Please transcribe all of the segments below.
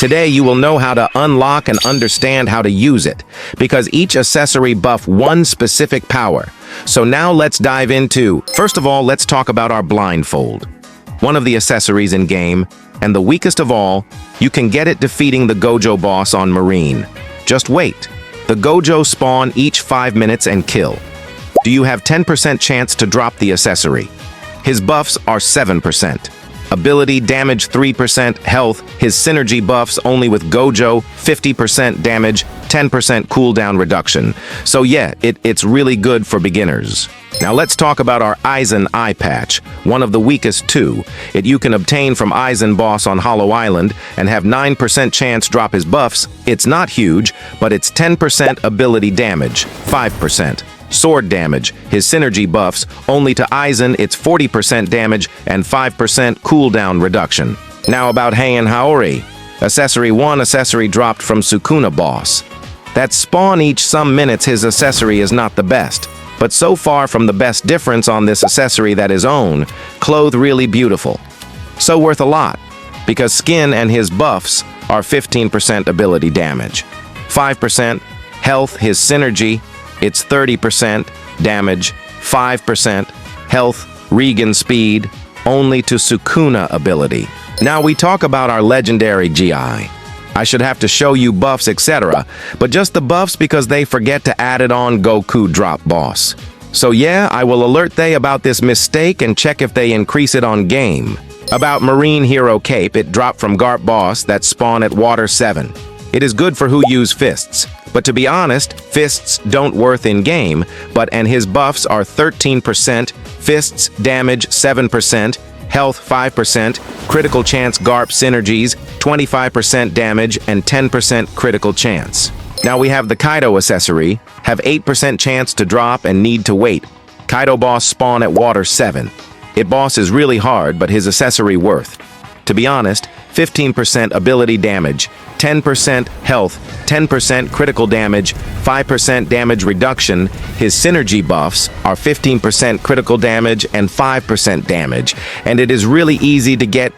Today you will know how to unlock and understand how to use it, because each accessory buff one specific power. So now let's dive into, first of all, let's talk about our blindfold. One of the accessories in game, and the weakest of all, you can get it defeating the Gojo boss on Marine. Just wait. The Gojo spawn each 5 minutes and kill. Do you have 10% chance to drop the accessory? His buffs are 7%. Ability damage 3%, health, his synergy buffs only with Gojo, 50% damage, 10% cooldown reduction. So yeah, it's really good for beginners. Now let's talk about our Aizen eye patch, one of the weakest too. You can obtain from Aizen boss on Hollow Island and have 9% chance drop his buffs. It's not huge, but it's 10% ability damage, 5%. Sword damage, his synergy buffs, only to Aizen it's 40% damage and 5% cooldown reduction. Now about Heian Haori. Accessory 1 accessory dropped from Sukuna boss. That spawn each some minutes his accessory is not the best, but so far from the best difference on this accessory that is own, clothes really beautiful. So worth a lot, because skin and his buffs are 15% ability damage, 5% health, his synergy, it's 30% damage, 5% health, regen speed, only to Sukuna ability. Now we talk about our legendary GI. I should have to show you buffs, etc., but just the buffs because they forget to add it on Goku drop boss. So yeah, I will alert they about this mistake and check if they increase it on game. About Marine Hero Cape, it dropped from Garp boss that spawn at Water 7. It is good for who use fists. But to be honest, fists don't worth in game, and his buffs are 13%, fists damage 7%, health 5%, critical chance Garp synergies, 25% damage and 10% critical chance. Now we have the Kaido accessory, have 8% chance to drop and need to wait. Kaido boss spawn at Water 7. It boss is really hard, but his accessory worth. To be honest, 15% ability damage, 10% health, 10% critical damage, 5% damage reduction. His synergy buffs are 15% critical damage and 5% damage, and it is really easy to get.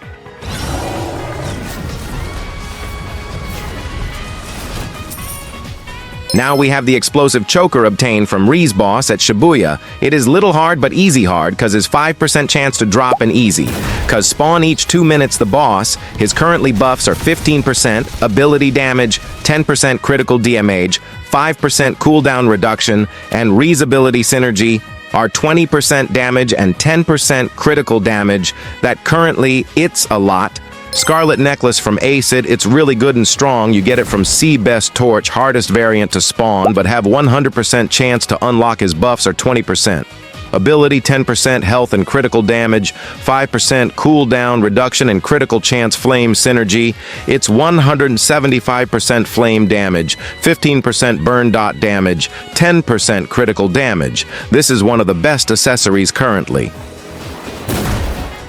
Now we have the explosive choker obtained from Ri's boss at Shibuya. It is little hard but easy hard cause his 5% chance to drop and easy. Cause spawn each 2 minutes the boss, his currently buffs are 15%, ability damage, 10% critical damage, 5% cooldown reduction, and Ri's ability synergy are 20% damage and 10% critical damage. That currently it's a lot. Scarlet Necklace from Acid, it's really good and strong. You get it from Sea Best Torch, hardest variant to spawn, but have 100% chance to unlock his buffs are 20%. Ability 10% health and critical damage, 5% cooldown reduction and critical chance flame synergy. It's 175% flame damage, 15% burn dot damage, 10% critical damage. This is one of the best accessories currently.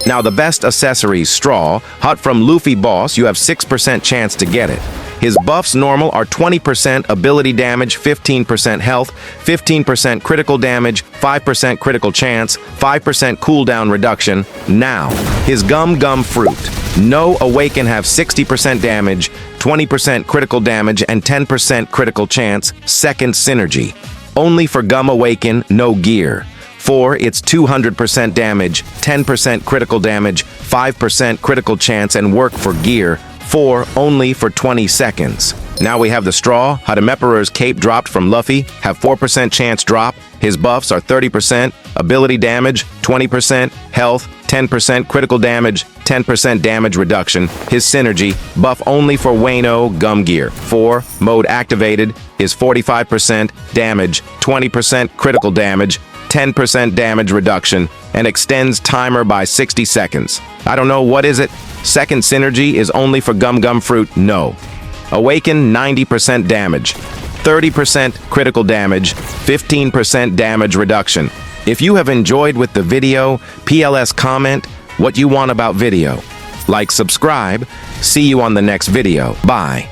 Now the best accessories, Straw, hot from Luffy boss, you have 6% chance to get it. His buffs normal are 20% ability damage, 15% health, 15% critical damage, 5% critical chance, 5% cooldown reduction. Now, his Gum Fruit. No Awaken have 60% damage, 20% critical damage, and 10% critical chance, second synergy. Only for Gum Awaken, no gear. 4, it's 200% damage, 10% critical damage, 5% critical chance, and work for gear. 4, only for 20 seconds. Now we have the Straw. Hatemeperor's Cape dropped from Luffy, have 4% chance drop. His buffs are 30%, ability damage, 20%, health, 10% critical damage, 10% damage reduction. His synergy, buff only for Wano Gum Gear. 4, mode activated, is 45% damage, 20% critical damage, 10% damage reduction, and extends timer by 60 seconds. I don't know, what is it? Second synergy is only for Gum Fruit, no. Awaken 90% damage, 30% critical damage, 15% damage reduction. If you have enjoyed with the video, PLS comment what you want about video. Like, subscribe. See you on the next video. Bye.